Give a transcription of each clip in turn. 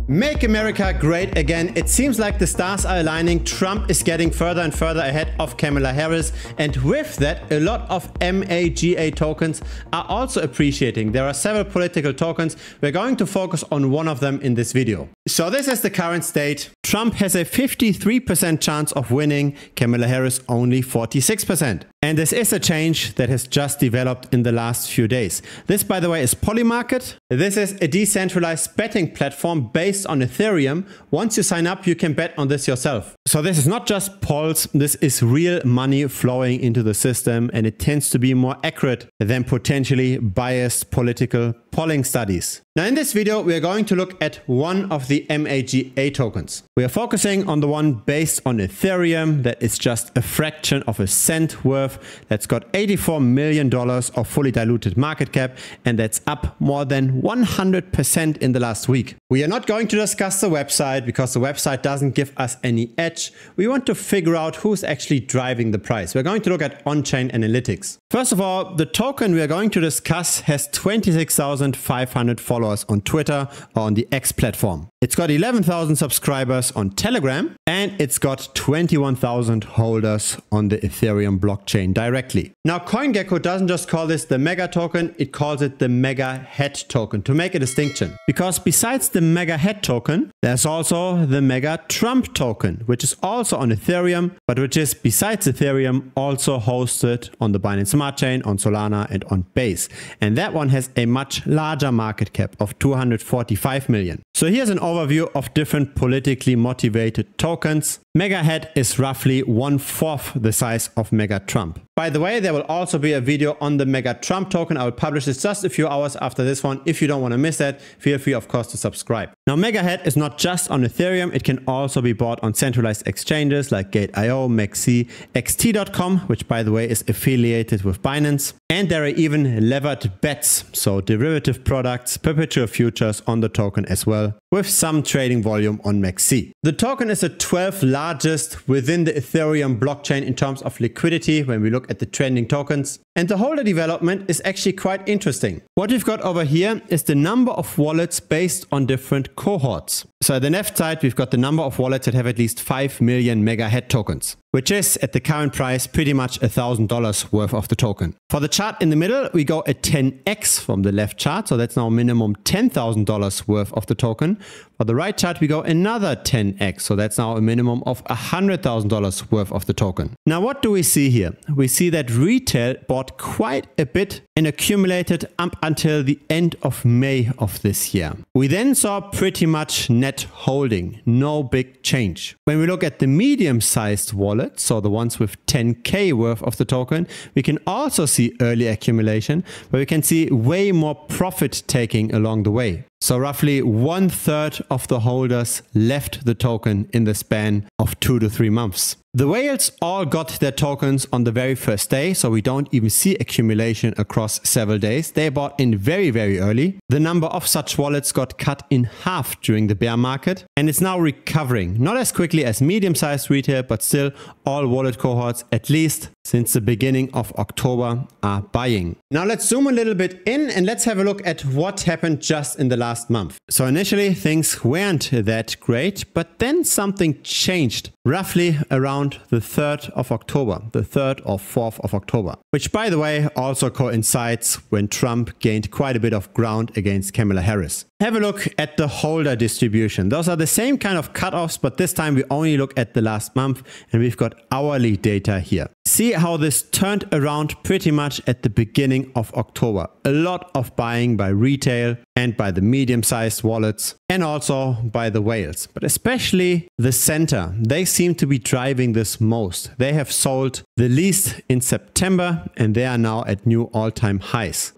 Make America great again. It seems like the stars are aligning. Trump is getting further and further ahead of Kamala Harris. And with that, a lot of MAGA tokens are also appreciating. There are several political tokens. We're going to focus on one of them in this video. So this is the current state. Trump has a 53% chance of winning. Kamala Harris only 46%. And this is a change that has just developed in the last few days. This, by the way, is Polymarket. This is a decentralized betting platform based on Ethereum. Once you sign up, you can bet on this yourself. So this is not just polls, this is real money flowing into the system, and it tends to be more accurate than potentially biased political polling studies. Now in this video, we are going to look at one of the MAGA tokens. We are focusing on the one based on Ethereum that is just a fraction of a cent worth, that's got $84 million of fully diluted market cap, and that's up more than 100% in the last week. We are not going to discuss the website because the website doesn't give us any edge. We want to figure out who's actually driving the price. We're going to look at on-chain analytics. First of all, the token we are going to discuss has 26,500 followers on Twitter or on the X platform. It's got 11,000 subscribers on Telegram, and it's got 21,000 holders on the Ethereum blockchain directly. Now, CoinGecko doesn't just call this the Mega token, it calls it the Mega Head token to make a distinction. Because besides the Mega Head token, there's also the Mega Trump token, which is also on Ethereum, but which is, besides Ethereum, also hosted on the Binance Smart Chain, on Solana, and on Base. And that one has a much larger market cap of 245 million. So here's an overview of different politically motivated tokens. Mega Head is roughly 1/4 the size of Mega Trump. By the way, there will also be a video on the Mega Trump token. I will publish this just a few hours after this one. If you don't want to miss that, feel free, of course, to subscribe. Now, Mega Head is not just on Ethereum. It can also be bought on centralized exchanges like Gate.io, Maxi, XT.com, which, by the way, is affiliated with Binance. And there are even levered bets, so derivative products, perpetual futures on the token as well, with some trading volume on Maxi. The token is the 12th largest within the Ethereum blockchain in terms of liquidity when we look at the trending tokens. And the holder development is actually quite interesting. What we've got over here is the number of wallets based on different cohorts. So at the left side, we've got the number of wallets that have at least 5 million Mega Head tokens, which is at the current price pretty much $1,000 worth of the token. For the chart in the middle, we go a 10x from the left chart. So that's now minimum $10,000 worth of the token. For the right chart, we go another 10x. So that's now a minimum of $100,000 worth of the token. Now, what do we see here? We see that retail bought quite a bit and accumulated up until the end of May of this year. We then saw pretty much net holding, no big change. When we look at the medium-sized wallets, so the ones with 10K worth of the token, we can also see early accumulation, but we can see way more profit taking along the way. So roughly 1/3 of the holders left the token in the span of 2 to 3 months. The whales all got their tokens on the very first day, so we don't even see accumulation across several days. They bought in very, very early. The number of such wallets got cut in half during the bear market, and it's now recovering. Not as quickly as medium-sized retail, but still all wallet cohorts, at least since the beginning of October, are buying. Now let's zoom a little bit in and let's have a look at what happened just in the last month. So initially things weren't that great, but then something changed roughly around the 3rd of October, the 3rd or 4th of October, which, by the way, also coincides when Trump gained quite a bit of ground against Kamala Harris. Have a look at the holder distribution. Those are the same kind of cutoffs, but this time we only look at the last month, and we've got hourly data here. See how this turned around pretty much at the beginning of October. A lot of buying by retail and by the medium-sized wallets, and also by the whales, but especially the center. They seem to be driving this most. They have sold the least in September, and they are now at new all-time highs.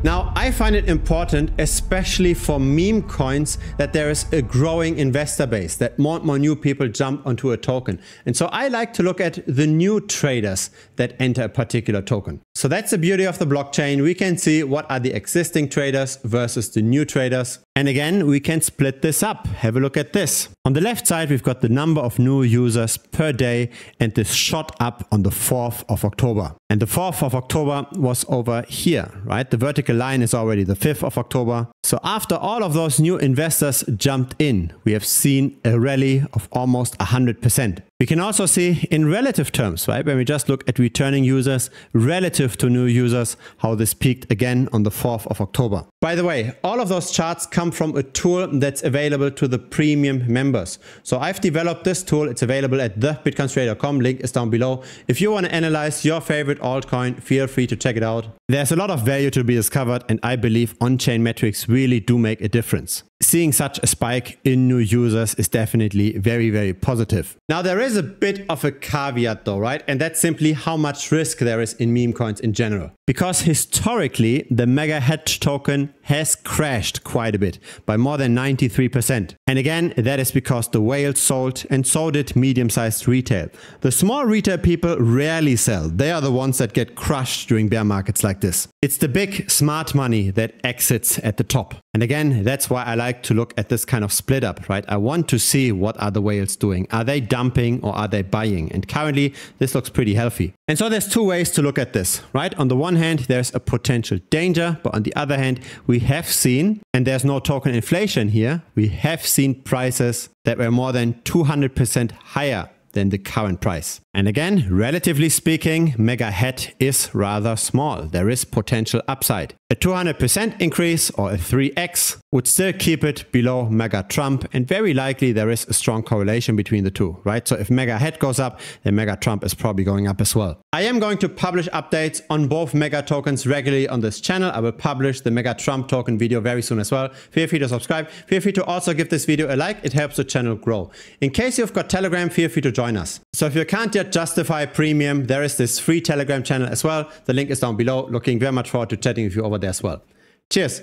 Now, I find it important, especially for meme coins, that there is a growing investor base, that more and more new people jump onto a token. And so I like to look at the new traders that enter a particular token. So that's the beauty of the blockchain. We can see what are the existing traders versus the new traders. And again, we can split this up. Have a look at this. On the left side, we've got the number of new users per day, and this shot up on the 4th of October. And the 4th of October was over here, right? The vertical line is already the 5th of October. So after all of those new investors jumped in, we have seen a rally of almost 100%. We can also see in relative terms, right? When we just look at returning users relative to new users, how this peaked again on the 4th of October. By the way, all of those charts come from a tool that's available to the premium members. So I've developed this tool. It's available at thebitcoinstrader.com. Link is down below. If you want to analyze your favorite altcoin, feel free to check it out. There's a lot of value to be discovered, and I believe on-chain metrics really do make a difference. Seeing such a spike in new users is definitely very, very positive. Now, there is a bit of a caveat though, right? And that's simply how much risk there is in meme coins in general. Because historically, the Maga token has crashed quite a bit by more than 93%. And again, that is because the whales sold, and so did medium-sized retail. The small retail people rarely sell. They are the ones that get crushed during bear markets like this. It's the big smart money that exits at the top. And again, that's why I like to look at this kind of split up, right? I want to see what are the whales doing. Are they dumping or are they buying? And currently, this looks pretty healthy. And so there's two ways to look at this, right? On the one hand, there's a potential danger, but on the other hand, we have seen, and there's no token inflation here, we have seen prices that were more than 200% higher than the current price. And again, relatively speaking, Maga is rather small. There is potential upside. A 200% increase or a 3x would still keep it below Maga Trump, and very likely there is a strong correlation between the two, right? So if Maga goes up, then Maga Trump is probably going up as well. I am going to publish updates on both Maga tokens regularly on this channel. I will publish the Maga Trump token video very soon as well. Feel free to subscribe. Feel free to also give this video a like. It helps the channel grow. In case you've got Telegram, feel free to join us. So if you can't yet justify premium, there is this free Telegram channel as well. The link is down below. Looking very much forward to chatting with you over there as well. Cheers.